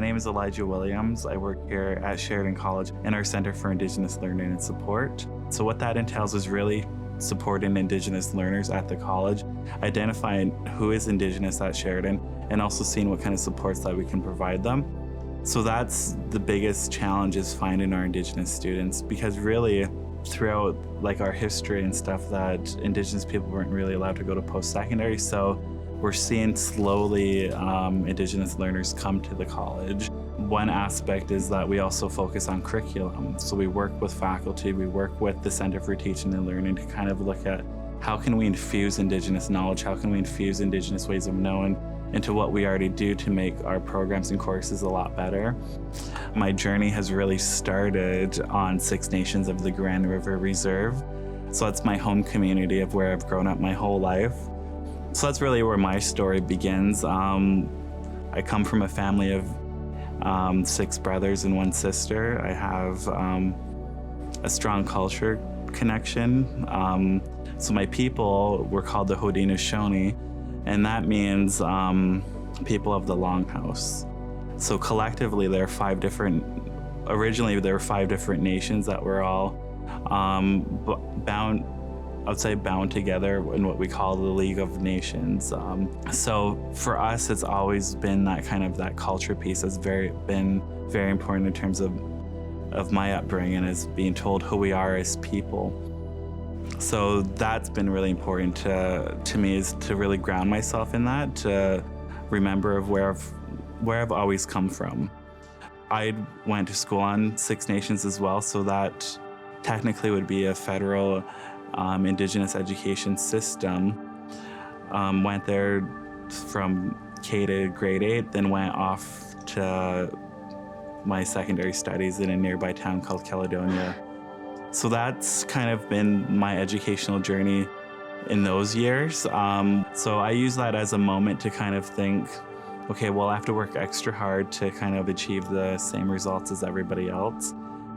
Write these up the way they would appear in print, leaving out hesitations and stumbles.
name is Elijah Williams. I work here at Sheridan College in our Center for Indigenous Learning and Support. So what that entails is really supporting Indigenous learners at the college, identifying who is Indigenous at Sheridan, and also seeing what kind of supports that we can provide them. So that's the biggest challenge, is finding our Indigenous students, because really throughout our history and stuff, that Indigenous people weren't really allowed to go to post-secondary. So we're seeing slowly Indigenous learners come to the college. One aspect is that we also focus on curriculum. So we work with faculty, we work with the Center for Teaching and Learning to kind of look at how can we infuse Indigenous knowledge, how can we infuse Indigenous ways of knowing into what we already do to make our programs and courses a lot better. My journey has really started on Six Nations of the Grand River Reserve. So that's my home community of where I've grown up my whole life. So that's really where my story begins. I come from a family of 6 brothers and 1 sister. I have a strong culture connection. So my people were called the Haudenosaunee, and that means people of the Longhouse. So collectively, there are originally there were 5 different nations that were all bound together in what we call the League of Nations. So for us, it's always been that culture piece has been very important in terms of my upbringing, is being told who we are as people. So that's been really important to me, is to really ground myself in that, to remember of where I've always come from. I went to school on Six Nations as well, so that technically would be a federal Indigenous education system. Went there from K to grade 8, then went off to my secondary studies in a nearby town called Caledonia. So that's kind of been my educational journey in those years. So I use that as a moment to kind of think, okay, well, I have to work extra hard to kind of achieve the same results as everybody else.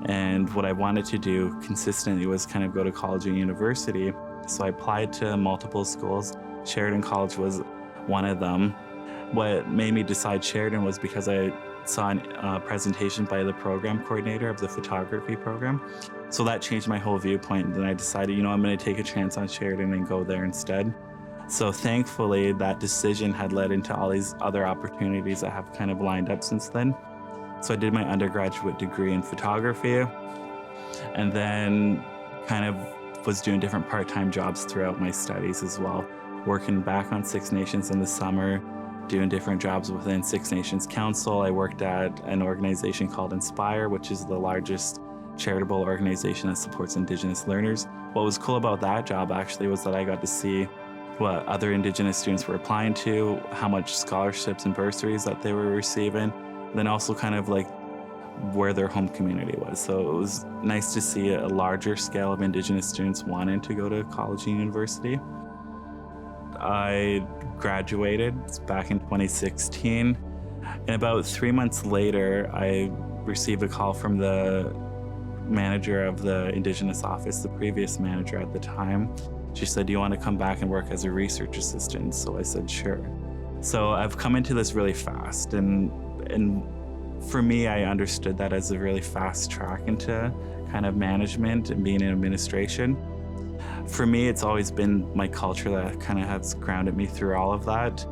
And what I wanted to do consistently was kind of go to college and university. So I applied to multiple schools. Sheridan College was one of them. What made me decide Sheridan was because I saw a presentation by the program coordinator of the photography program. So that changed my whole viewpoint. Then I decided, I'm going to take a chance on Sheridan and go there instead. So thankfully, that decision had led into all these other opportunities that have kind of lined up since then. So I did my undergraduate degree in photography, and then kind of was doing different part-time jobs throughout my studies as well, working back on Six Nations in the summer, doing different jobs within Six Nations Council. I worked at an organization called Inspire, which is the largest charitable organization that supports Indigenous learners. What was cool about that job actually was that I got to see what other Indigenous students were applying to, how much scholarships and bursaries that they were receiving, then also kind of where their home community was. So it was nice to see a larger scale of Indigenous students wanting to go to college and university. I graduated back in 2016, and about 3 months later, I received a call from the manager of the Indigenous office, the previous manager at the time. She said, "Do you want to come back and work as a research assistant?" So I said, sure. So I've come into this really fast, and for me, I understood that as a really fast track into kind of management and being in administration. For me, it's always been my culture that kind of has grounded me through all of that.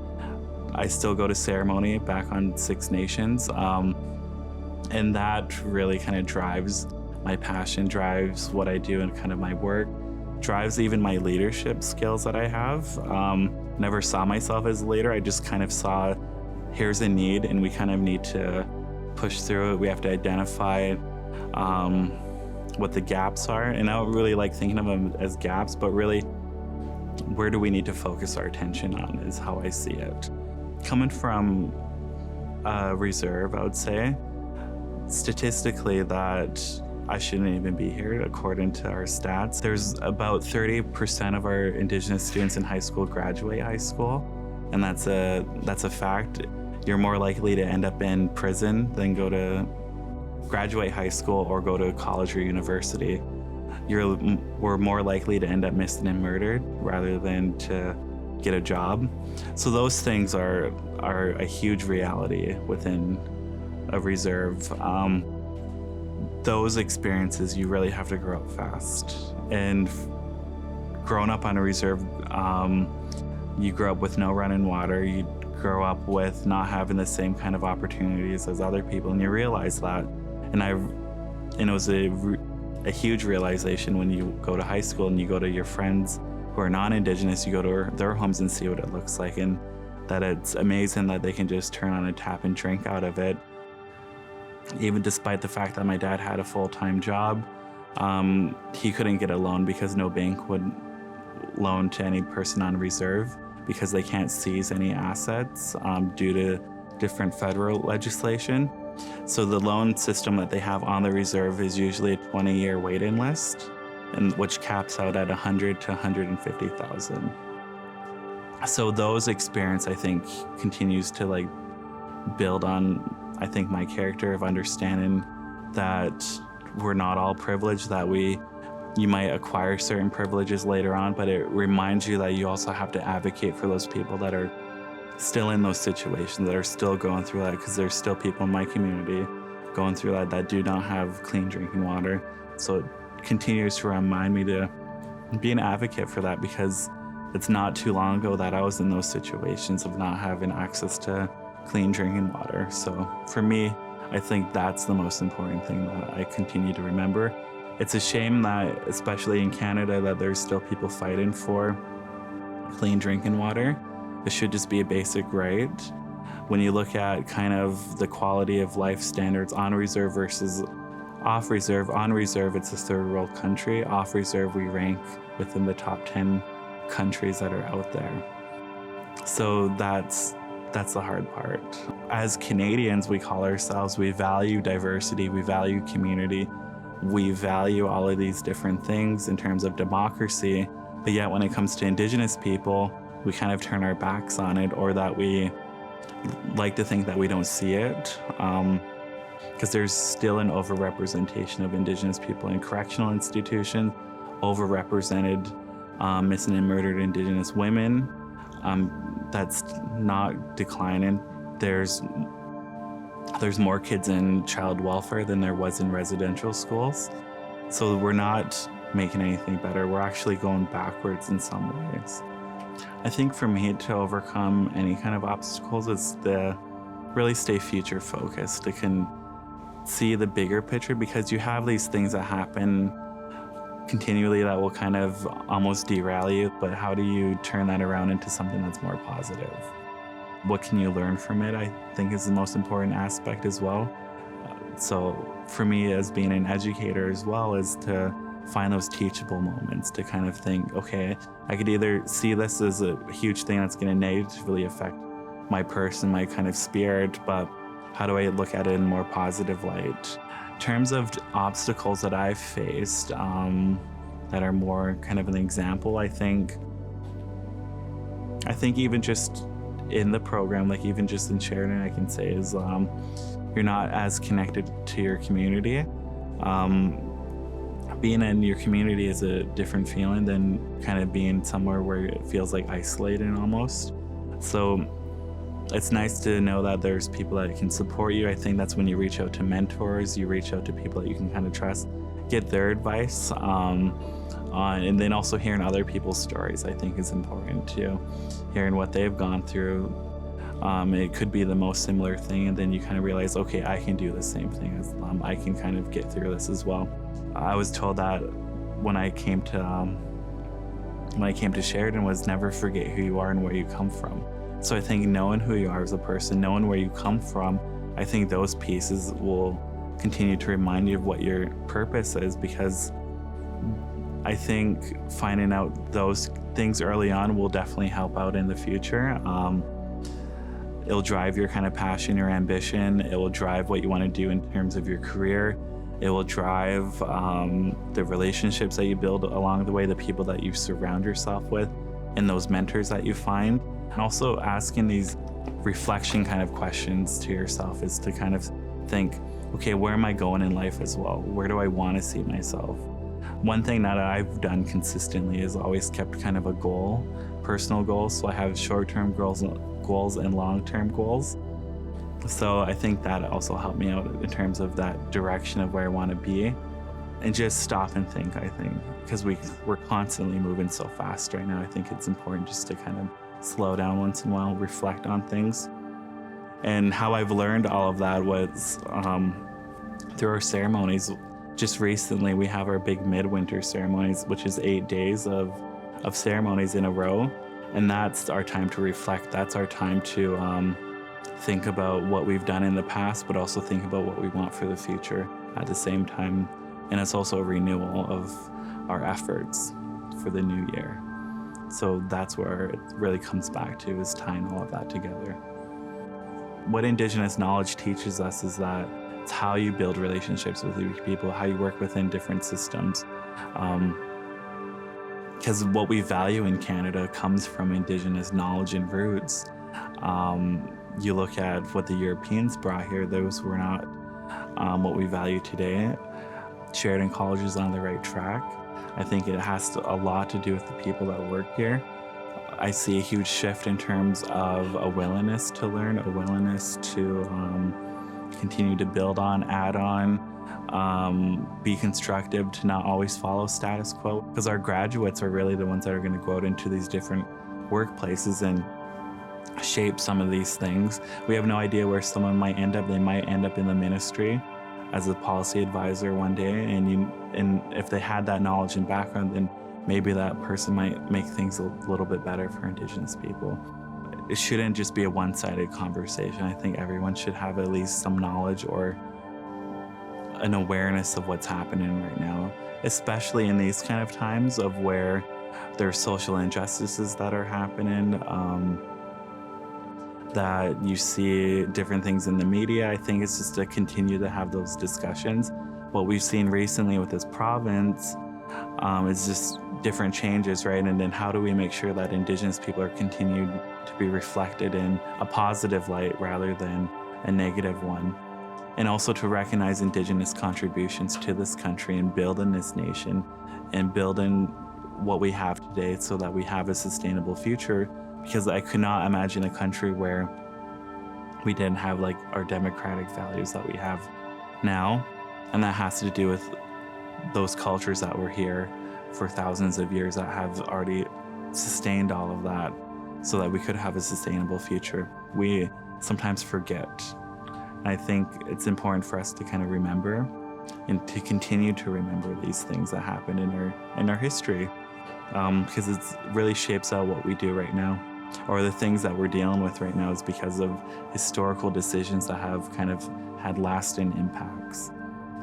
I still go to ceremony back on Six Nations, and that really kind of drives my passion, drives what I do and kind of my work, drives even my leadership skills that I have. Never saw myself as a leader. I just kind of saw, here's a need and we kind of need to push through it. We have to identify what the gaps are. And I don't really like thinking of them as gaps, but really, where do we need to focus our attention on is how I see it. Coming from a reserve, I would say, statistically that I shouldn't even be here according to our stats. There's about 30% of our Indigenous students in high school graduate high school, and that's a fact. You're more likely to end up in prison than go to graduate high school or go to college or university. We're more likely to end up missing and murdered rather than to get a job. So those things are a huge reality within a reserve, those experiences, you really have to grow up fast. And growing up on a reserve, you grow up with no running water, you grow up with not having the same kind of opportunities as other people, and you realize that. And it was a huge realization when you go to high school and you go to your friends who are non-Indigenous, you go to their homes and see what it looks like, and that it's amazing that they can just turn on a tap and drink out of it. Even despite the fact that my dad had a full-time job, he couldn't get a loan because no bank would loan to any person on reserve because they can't seize any assets due to different federal legislation. So the loan system that they have on the reserve is usually a 20-year wait-in list, and which caps out at $100,000 to $150,000. So those experience, I think, continues to like build on, I think, my character of understanding that we're not all privileged, that you might acquire certain privileges later on, but it reminds you that you also have to advocate for those people that are still in those situations, that are still going through that, because there's still people in my community going through that do not have clean drinking water. So it continues to remind me to be an advocate for that, because it's not too long ago that I was in those situations of not having access to clean drinking water. So for me, I think that's the most important thing that I continue to remember. It's a shame that, especially in Canada, that there's still people fighting for clean drinking water. It should just be a basic right. When you look at kind of the quality of life standards on reserve versus off reserve, on reserve, it's a third world country. Off reserve, we rank within the top 10 countries that are out there. So that's the hard part. As Canadians, we call ourselves, we value diversity, we value community, we value all of these different things in terms of democracy, but yet when it comes to Indigenous people, we kind of turn our backs on it, or that we like to think that we don't see it, because there's still an overrepresentation of Indigenous people in correctional institutions, overrepresented missing and murdered Indigenous women. That's not declining. There's more kids in child welfare than there was in residential schools. So we're not making anything better. We're actually going backwards in some ways. I think for me to overcome any kind of obstacles is to really stay future focused, to can see the bigger picture, because you have these things that happen continually that will kind of almost derail you, but how do you turn that around into something that's more positive? What can you learn from it, I think, is the most important aspect as well. So for me, as being an educator as well, is to find those teachable moments, to kind of think, okay, I could either see this as a huge thing that's going to negatively affect my person, my kind of spirit, but how do I look at it in a more positive light? In terms of obstacles that I've faced that are more kind of an example, I think even just in the program, like even just in Sheridan, I can say is you're not as connected to your community. Being in your community is a different feeling than kind of being somewhere where it feels like isolated almost. So it's nice to know that there's people that can support you. I think that's when you reach out to mentors, you reach out to people that you can kind of trust, get their advice and then also hearing other people's stories, I think, is important too. Hearing what they've gone through. It could be the most similar thing, and then you kind of realize, okay, I can do the same thing as them. I can kind of get through this as well. I was told that when I came to Sheridan was never forget who you are and where you come from. So I think knowing who you are as a person, knowing where you come from, I think those pieces will continue to remind you of what your purpose is, because I think finding out those things early on will definitely help out in the future. It'll drive your kind of passion, your ambition. It will drive what you want to do in terms of your career. It will drive the relationships that you build along the way, the people that you surround yourself with, and those mentors that you find. And also asking these reflection kind of questions to yourself is to kind of think, okay, where am I going in life as well? Where do I want to see myself? One thing that I've done consistently is always kept kind of a goal, personal goals. So I have short-term goals and long-term goals. So I think that also helped me out in terms of that direction of where I want to be, and just stop and think, I think, because we're constantly moving so fast right now. I think it's important just to kind of slow down once in a while, reflect on things. And how I've learned all of that was through our ceremonies. Just recently, we have our big midwinter ceremonies, which is 8 days of ceremonies in a row. And that's our time to reflect. That's our time to think about what we've done in the past, but also think about what we want for the future at the same time. And it's also a renewal of our efforts for the new year. So that's where it really comes back to, is tying all of that together. What Indigenous knowledge teaches us is that it's how you build relationships with people, how you work within different systems. Because what we value in Canada comes from Indigenous knowledge and roots. You look at what the Europeans brought here, those were not what we value today. Sheridan College is on the right track. I think it has a lot to do with the people that work here. I see a huge shift in terms of a willingness to learn, a willingness to continue to build on, add on, be constructive, to not always follow status quo. Because our graduates are really the ones that are going to go out into these different workplaces and shape some of these things. We have no idea where someone might end up. They might end up in the ministry as a policy advisor one day, and if they had that knowledge and background, then maybe that person might make things a little bit better for Indigenous people. It shouldn't just be a one-sided conversation. I think everyone should have at least some knowledge or an awareness of what's happening right now, especially in these kind of times of where there's social injustices that are happening, that you see different things in the media. I think it's just to continue to have those discussions. What we've seen recently with this province is just different changes, right? And then how do we make sure that Indigenous people are continued to be reflected in a positive light rather than a negative one? And also to recognize Indigenous contributions to this country and building this nation and building what we have today so that we have a sustainable future. Because I could not imagine a country where we didn't have like our democratic values that we have now. And that has to do with those cultures that were here for thousands of years that have already sustained all of that so that we could have a sustainable future. We sometimes forget. I think it's important for us to kind of remember and to continue to remember these things that happened in our history, because it really shapes out what we do right now, or the things that we're dealing with right now is because of historical decisions that have kind of had lasting impacts.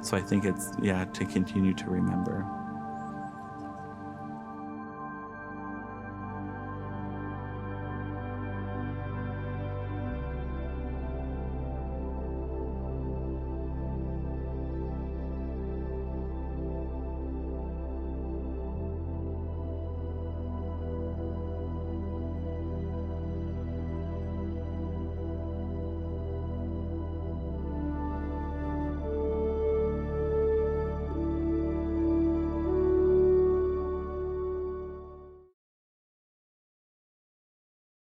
So I think it's, to continue to remember.